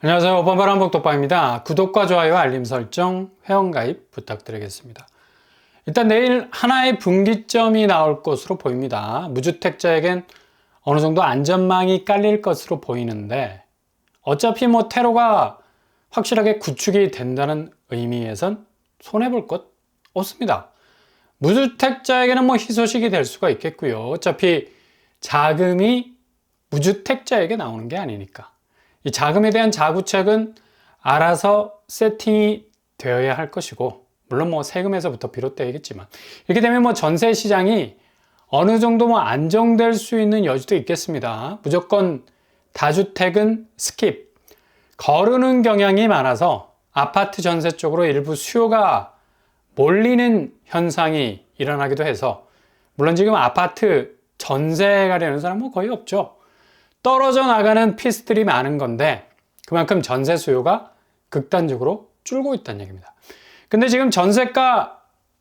안녕하세요. 번발한복독방입니다. 구독과 좋아요, 알림 설정, 회원가입 부탁드리겠습니다. 일단 내일 하나의 분기점이 나올 것으로 보입니다. 무주택자에겐 어느 정도 안전망이 깔릴 것으로 보이는데 어차피 테러가 확실하게 구축이 된다는 의미에선 손해볼 것 없습니다. 무주택자에게는 희소식이 될 수가 있겠고요. 어차피 자금이 무주택자에게 나오는 게 아니니까. 이 자금에 대한 자구책은 알아서 세팅이 되어야 할 것이고, 물론 세금에서부터 비롯되겠지만, 이렇게 되면 전세 시장이 어느 정도 안정될 수 있는 여지도 있겠습니다. 무조건 다주택은 스킵. 거르는 경향이 많아서 아파트 전세 쪽으로 일부 수요가 몰리는 현상이 일어나기도 해서, 물론 지금 아파트 전세 가려는 사람은 거의 없죠. 떨어져 나가는 피스들이 많은 건데 그만큼 전세 수요가 극단적으로 줄고 있다는 얘기입니다. 근데 지금 전세가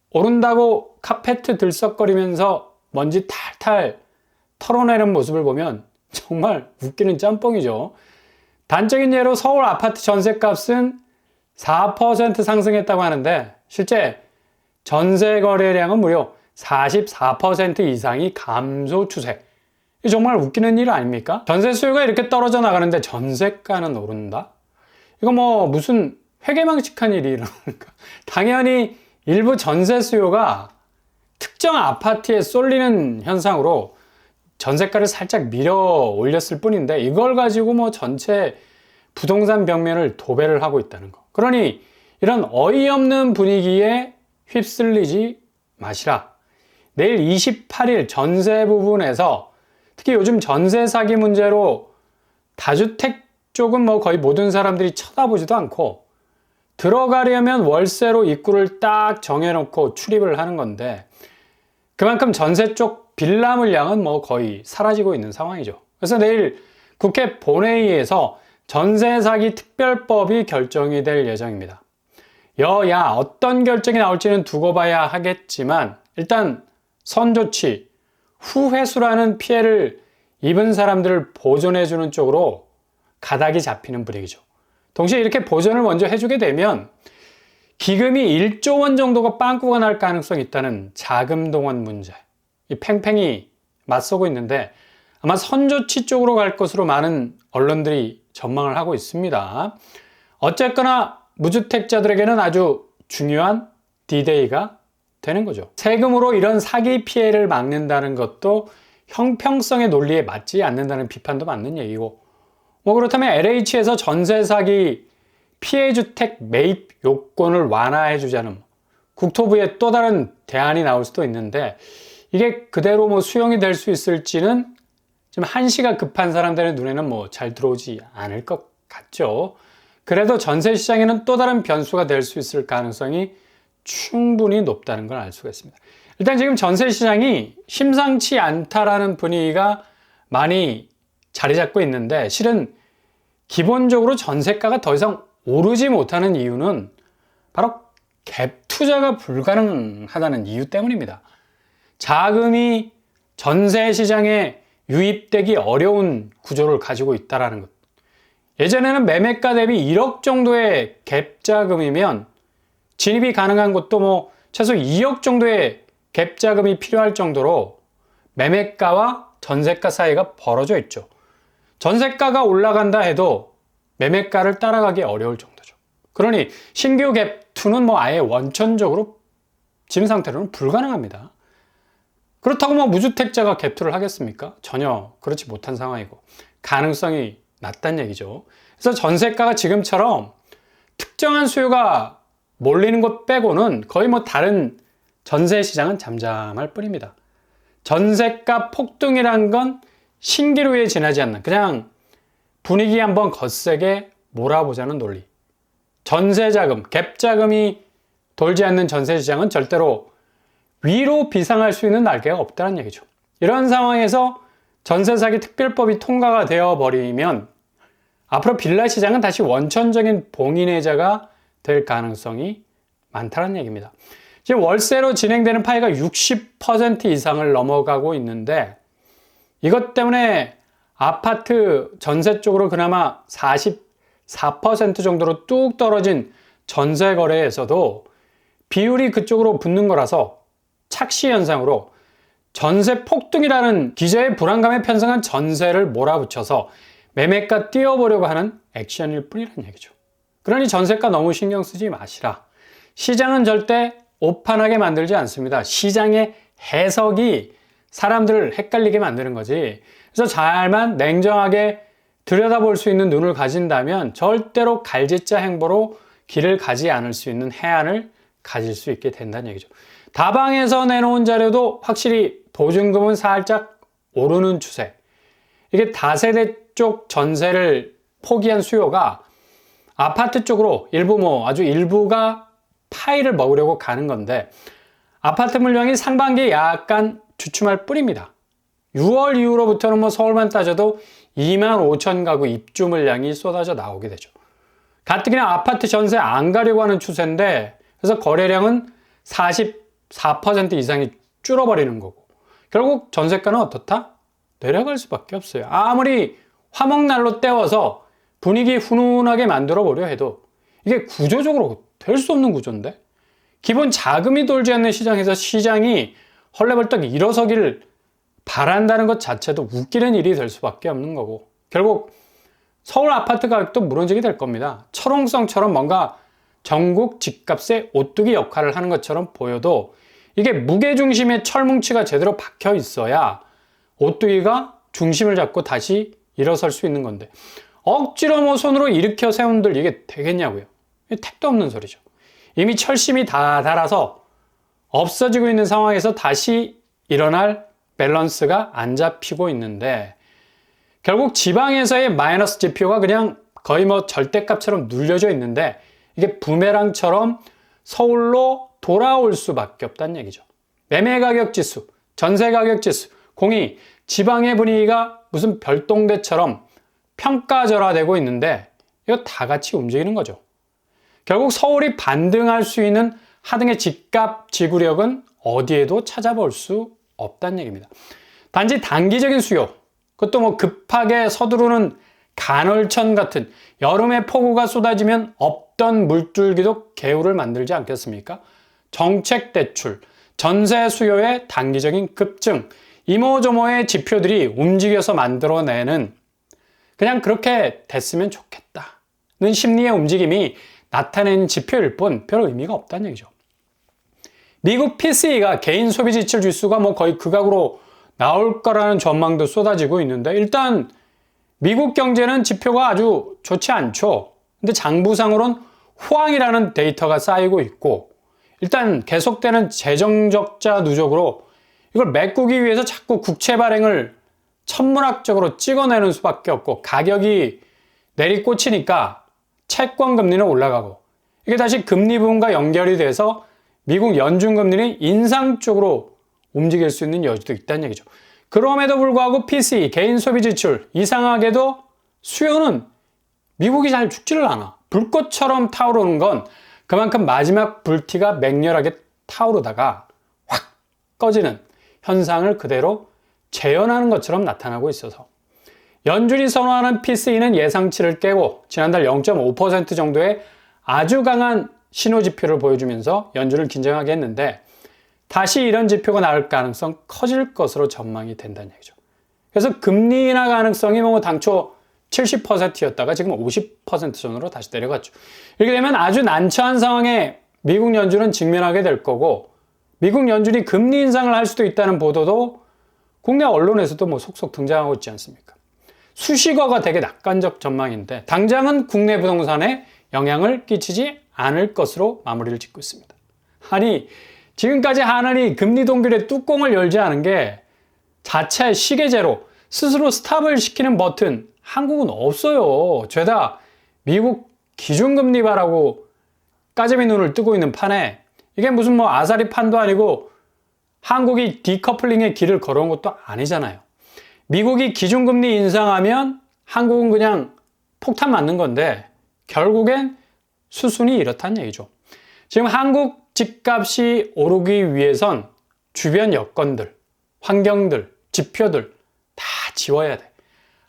오른다고 카페트 들썩거리면서 먼지 탈탈 털어내는 모습을 보면 정말 웃기는 짬뽕이죠. 단적인 예로 서울 아파트 전세값은 4% 상승했다고 하는데 실제 전세 거래량은 무려 44% 이상이 감소 추세. 정말 웃기는 일 아닙니까? 전세 수요가 이렇게 떨어져 나가는데 전세가는 오른다? 이거 무슨 회계망측한 일이 일어나니까. 당연히 일부 전세 수요가 특정 아파트에 쏠리는 현상으로 전세가를 살짝 밀어 올렸을 뿐인데 이걸 가지고 전체 부동산 벽면을 도배를 하고 있다는 거. 그러니 이런 어이없는 분위기에 휩쓸리지 마시라. 내일 28일 전세 부분에서 특히 요즘 전세 사기 문제로 다주택 쪽은 거의 모든 사람들이 쳐다보지도 않고 들어가려면 월세로 입구를 딱 정해놓고 출입을 하는 건데 그만큼 전세 쪽 빌라 물량은 거의 사라지고 있는 상황이죠. 그래서 내일 국회 본회의에서 전세 사기 특별법이 결정이 될 예정입니다. 여야 어떤 결정이 나올지는 두고 봐야 하겠지만 일단 선조치 후회수라는 피해를 입은 사람들을 보존해주는 쪽으로 가닥이 잡히는 분위기죠. 동시에 이렇게 보존을 먼저 해주게 되면 기금이 1조 원 정도가 빵꾸가 날 가능성이 있다는 자금 동원 문제, 이 팽팽히 맞서고 있는데 아마 선조치 쪽으로 갈 것으로 많은 언론들이 전망을 하고 있습니다. 어쨌거나 무주택자들에게는 아주 중요한 D-Day가 되는 거죠. 세금으로 이런 사기 피해를 막는다는 것도 형평성의 논리에 맞지 않는다는 비판도 맞는 얘기고 그렇다면 LH에서 전세 사기 피해주택 매입 요건을 완화해 주자는 국토부의 또 다른 대안이 나올 수도 있는데 이게 그대로 수용이 될 수 있을지는 좀 한시가 급한 사람들의 눈에는 잘 들어오지 않을 것 같죠. 그래도 전세 시장에는 또 다른 변수가 될 수 있을 가능성이 충분히 높다는 걸 알 수가 있습니다. 일단 지금 전세 시장이 심상치 않다라는 분위기가 많이 자리 잡고 있는데 실은 기본적으로 전세가가 더 이상 오르지 못하는 이유는 바로 갭 투자가 불가능하다는 이유 때문입니다. 자금이 전세 시장에 유입되기 어려운 구조를 가지고 있다는 것. 예전에는 매매가 대비 1억 정도의 갭 자금이면 진입이 가능한 곳도 최소 2억 정도의 갭 자금이 필요할 정도로 매매가와 전세가 사이가 벌어져 있죠. 전세가가 올라간다 해도 매매가를 따라가기 어려울 정도죠. 그러니 신규 갭 투는 아예 원천적으로 지금 상태로는 불가능합니다. 그렇다고 무주택자가 갭 투를 하겠습니까? 전혀 그렇지 못한 상황이고 가능성이 낮다는 얘기죠. 그래서 전세가가 지금처럼 특정한 수요가 몰리는 것 빼고는 거의 다른 전세 시장은 잠잠할 뿐입니다. 전세가 폭등이란 건 신기루에 지나지 않는 그냥 분위기 한번 거세게 몰아보자는 논리. 전세자금, 갭자금이 돌지 않는 전세 시장은 절대로 위로 비상할 수 있는 날개가 없다는 얘기죠. 이런 상황에서 전세 사기 특별법이 통과가 되어버리면 앞으로 빌라 시장은 다시 원천적인 봉인해자가 될 가능성이 많다는 얘기입니다. 지금 월세로 진행되는 파이가 60% 이상을 넘어가고 있는데 이것 때문에 아파트 전세 쪽으로 그나마 4% 정도로 뚝 떨어진 전세 거래에서도 비율이 그쪽으로 붙는 거라서 착시 현상으로 전세 폭등이라는 기저에 불안감에 편승한 전세를 몰아붙여서 매매가 띄워보려고 하는 액션일 뿐이라는 얘기죠. 그러니 전세가 너무 신경 쓰지 마시라. 시장은 절대 오판하게 만들지 않습니다. 시장의 해석이 사람들을 헷갈리게 만드는 거지. 그래서 잘만 냉정하게 들여다볼 수 있는 눈을 가진다면 절대로 갈짓자 행보로 길을 가지 않을 수 있는 해안을 가질 수 있게 된다는 얘기죠. 다방에서 내놓은 자료도 확실히 보증금은 살짝 오르는 추세. 이게 다세대 쪽 전세를 포기한 수요가 아파트 쪽으로 아주 일부가 파이를 먹으려고 가는 건데, 아파트 물량이 상반기에 약간 주춤할 뿐입니다. 6월 이후로부터는 서울만 따져도 2만 5천 가구 입주 물량이 쏟아져 나오게 되죠. 가뜩이나 아파트 전세 안 가려고 하는 추세인데, 그래서 거래량은 44% 이상이 줄어버리는 거고, 결국 전세가는 어떻다? 내려갈 수밖에 없어요. 아무리 화목난로 때워서 분위기 훈훈하게 만들어 보려 해도 이게 구조적으로 될 수 없는 구조인데, 기본 자금이 돌지 않는 시장에서 시장이 헐레벌떡 일어서기를 바란다는 것 자체도 웃기는 일이 될 수밖에 없는 거고, 결국 서울 아파트 가격도 무너지게 될 겁니다. 철옹성처럼 뭔가 전국 집값의 오뚜기 역할을 하는 것처럼 보여도 이게 무게중심의 철뭉치가 제대로 박혀 있어야 오뚜기가 중심을 잡고 다시 일어설 수 있는 건데, 억지로 손으로 일으켜 세운들 이게 되겠냐고요. 택도 없는 소리죠. 이미 철심이 다 닳아서 없어지고 있는 상황에서 다시 일어날 밸런스가 안 잡히고 있는데, 결국 지방에서의 마이너스 지표가 그냥 거의 절대값처럼 눌려져 있는데, 이게 부메랑처럼 서울로 돌아올 수밖에 없다는 얘기죠. 매매 가격 지수, 전세 가격 지수, 공이 지방의 분위기가 무슨 별동대처럼 평가절하되고 있는데, 이거 다 같이 움직이는 거죠. 결국 서울이 반등할 수 있는 하등의 집값 지구력은 어디에도 찾아볼 수 없다는 얘기입니다. 단지 단기적인 수요, 그것도 급하게 서두르는 간헐천 같은 여름의 폭우가 쏟아지면 없던 물줄기도 개울을 만들지 않겠습니까? 정책 대출, 전세 수요의 단기적인 급증, 이모저모의 지표들이 움직여서 만들어내는, 그냥 그렇게 됐으면 좋겠다는 심리의 움직임이 나타낸 지표일 뿐 별 의미가 없다는 얘기죠. 미국 PCE가 개인 소비 지출 지수가 거의 극악으로 나올 거라는 전망도 쏟아지고 있는데, 일단 미국 경제는 지표가 아주 좋지 않죠. 근데 장부상으로는 호황이라는 데이터가 쌓이고 있고, 일단 계속되는 재정적자 누적으로 이걸 메꾸기 위해서 자꾸 국채 발행을 천문학적으로 찍어내는 수밖에 없고, 가격이 내리꽂히니까 채권 금리는 올라가고, 이게 다시 금리 부분과 연결이 돼서 미국 연준 금리는 인상 쪽으로 움직일 수 있는 여지도 있다는 얘기죠. 그럼에도 불구하고 PCE, 개인 소비 지출, 이상하게도 수요는 미국이 잘 죽지를 않아. 불꽃처럼 타오르는 건 그만큼 마지막 불티가 맹렬하게 타오르다가 확 꺼지는 현상을 그대로 재현하는 것처럼 나타나고 있어서, 연준이 선호하는 PCE는 예상치를 깨고 지난달 0.5% 정도의 아주 강한 신호 지표를 보여주면서 연준을 긴장하게 했는데, 다시 이런 지표가 나올 가능성 커질 것으로 전망이 된다는 얘기죠. 그래서 금리 인하 가능성이 당초 70%였다가 지금 50% 선으로 다시 내려갔죠. 이렇게 되면 아주 난처한 상황에 미국 연준은 직면하게 될 거고, 미국 연준이 금리 인상을 할 수도 있다는 보도도 국내 언론에서도 속속 등장하고 있지 않습니까? 수식어가 되게 낙관적 전망인데, 당장은 국내 부동산에 영향을 끼치지 않을 것으로 마무리를 짓고 있습니다. 아니, 지금까지 하느니 금리 동결의 뚜껑을 열지 않은 게 자체 시계제로 스스로 스탑을 시키는 버튼, 한국은 없어요. 죄다 미국 기준금리바라고 까재미 눈을 뜨고 있는 판에, 이게 무슨 아사리 판도 아니고 한국이 디커플링의 길을 걸어온 것도 아니잖아요. 미국이 기준금리 인상하면 한국은 그냥 폭탄 맞는 건데, 결국엔 수순이 이렇다는 얘기죠. 지금 한국 집값이 오르기 위해선 주변 여건들, 환경들, 지표들 다 지워야 돼.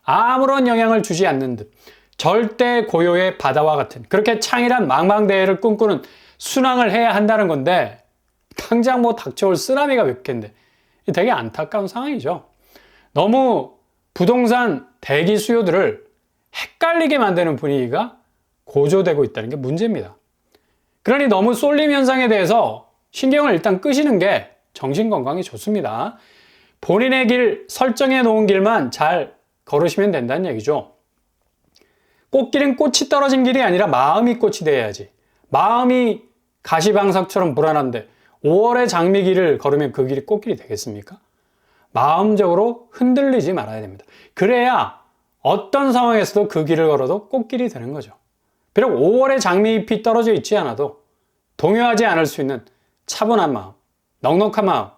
아무런 영향을 주지 않는 듯 절대 고요의 바다와 같은 그렇게 창일한 망망대해를 꿈꾸는 순항을 해야 한다는 건데 당장 뭐 닥쳐올 쓰나미가 몇 개인데 되게 안타까운 상황이죠. 너무 부동산 대기 수요들을 헷갈리게 만드는 분위기가 고조되고 있다는 게 문제입니다. 그러니 너무 쏠림 현상에 대해서 신경을 일단 끄시는 게 정신건강에 좋습니다. 본인의 길, 설정해 놓은 길만 잘 걸으시면 된다는 얘기죠. 꽃길은 꽃이 떨어진 길이 아니라 마음이 꽃이 돼야지. 마음이 가시방석처럼 불안한데 5월의 장미길을 걸으면 그 길이 꽃길이 되겠습니까? 마음적으로 흔들리지 말아야 됩니다. 그래야 어떤 상황에서도 그 길을 걸어도 꽃길이 되는 거죠. 비록 5월의 장미잎이 떨어져 있지 않아도 동요하지 않을 수 있는 차분한 마음, 넉넉한 마음,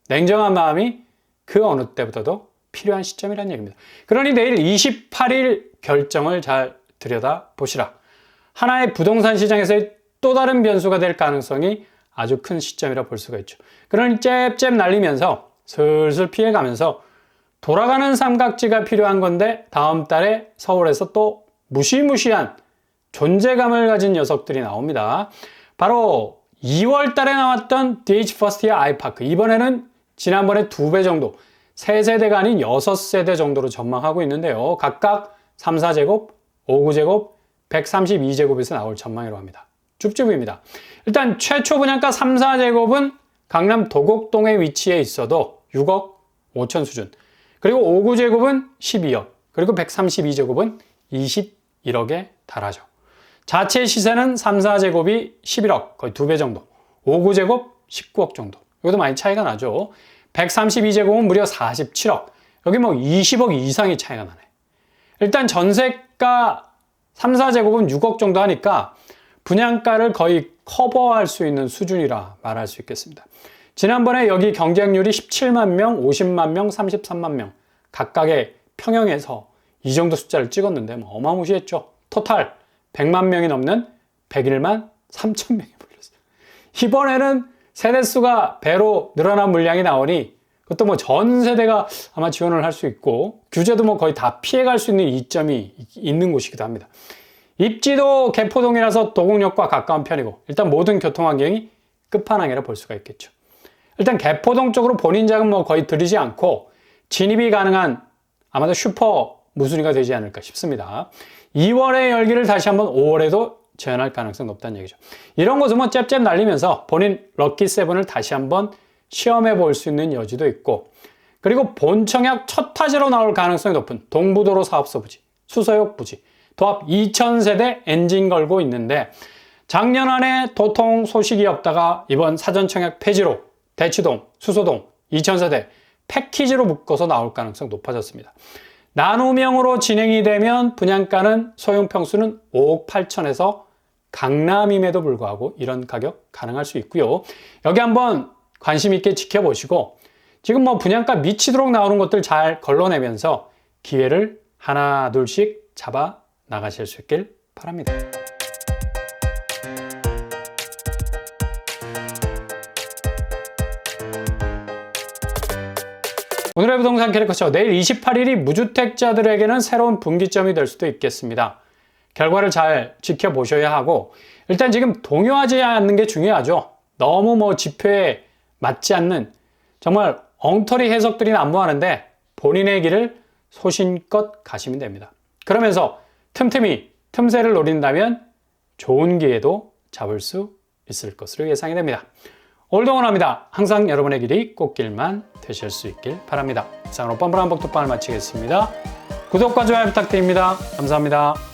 냉정한 마음이 그 어느 때보다도 필요한 시점이라는 얘기입니다. 그러니 내일 28일 결정을 잘 들여다보시라. 하나의 부동산 시장에서의 또 다른 변수가 될 가능성이 아주 큰 시점이라 볼 수가 있죠. 그러니 잽잽 날리면서 슬슬 피해가면서 돌아가는 삼각지가 필요한 건데 다음 달에 서울에서 또 무시무시한 존재감을 가진 녀석들이 나옵니다. 바로 2월 달에 나왔던 DH 퍼스트의 아이파크. 이번에는 지난번에 2배 정도, 3세대가 아닌 6세대 정도로 전망하고 있는데요. 각각 3, 4제곱, 5, 9제곱, 132제곱에서 나올 전망이라고 합니다. 줍줍입니다. 일단 최초 분양가 3, 4제곱은 강남 도곡동에 위치해 있어도 6억 5천 수준. 그리고 5, 9제곱은 12억. 그리고 132제곱은 21억에 달하죠. 자체 시세는 3, 4제곱이 11억, 거의 2배 정도. 5, 9제곱 19억 정도. 이것도 많이 차이가 나죠. 132제곱은 무려 47억. 여기 뭐 20억 이상의 차이가 나네. 일단 전세가 3, 4제곱은 6억 정도 하니까 분양가를 거의 커버할 수 있는 수준이라 말할 수 있겠습니다. 지난번에 여기 경쟁률이 17만 명, 50만 명, 33만 명 각각의 평형에서 이 정도 숫자를 찍었는데 뭐 어마무시했죠. 토탈 100만 명이 넘는 101만 3천 명이 몰렸어요. 이번에는 세대수가 배로 늘어난 물량이 나오니 그것도 뭐 전 세대가 아마 지원을 할 수 있고 규제도 뭐 거의 다 피해갈 수 있는 이점이 있는 곳이기도 합니다. 입지도 개포동이라서 도곡역과 가까운 편이고 일단 모든 교통환경이 끝판왕이라 볼 수가 있겠죠. 일단 개포동 쪽으로 본인 자금 뭐 거의 들이지 않고 진입이 가능한 아마도 슈퍼 무순위가 되지 않을까 싶습니다. 2월의 열기를 다시 한번 5월에도 재현할 가능성이 높다는 얘기죠. 이런 것은 뭐 잽잽 날리면서 본인 럭키 세븐을 다시 한번 시험해 볼 수 있는 여지도 있고 그리고 본청약 첫 타지로 나올 가능성이 높은 동부도로 사업소 부지, 수서역 부지, 도합 2000세대 엔진 걸고 있는데 작년 안에 도통 소식이 없다가 이번 사전청약 폐지로 대치동, 수소동, 2000세대 패키지로 묶어서 나올 가능성 높아졌습니다. 나누명으로 진행이 되면 분양가는 소형평수는 5억 8천에서 강남임에도 불구하고 이런 가격 가능할 수 있고요. 여기 한번 관심 있게 지켜보시고 지금 뭐 분양가 미치도록 나오는 것들 잘 걸러내면서 기회를 하나 둘씩 잡아 나가실 수 있길 바랍니다. 오늘의 부동산 캐릭터쇼 내일 28일이 무주택자들에게는 새로운 분기점이 될 수도 있겠습니다. 결과를 잘 지켜보셔야 하고 일단 지금 동요하지 않는 게 중요하죠. 너무 뭐 지표에 맞지 않는 정말 엉터리 해석들이 난무하는데 본인의 길을 소신껏 가시면 됩니다. 그러면서 틈틈이 틈새를 노린다면 좋은 기회도 잡을 수 있을 것으로 예상이 됩니다. 오늘도 응원합니다. 항상 여러분의 길이 꽃길만 되실 수 있길 바랍니다. 이상으로 뻔뻔한 복덕방을 마치겠습니다. 구독과 좋아요 부탁드립니다. 감사합니다.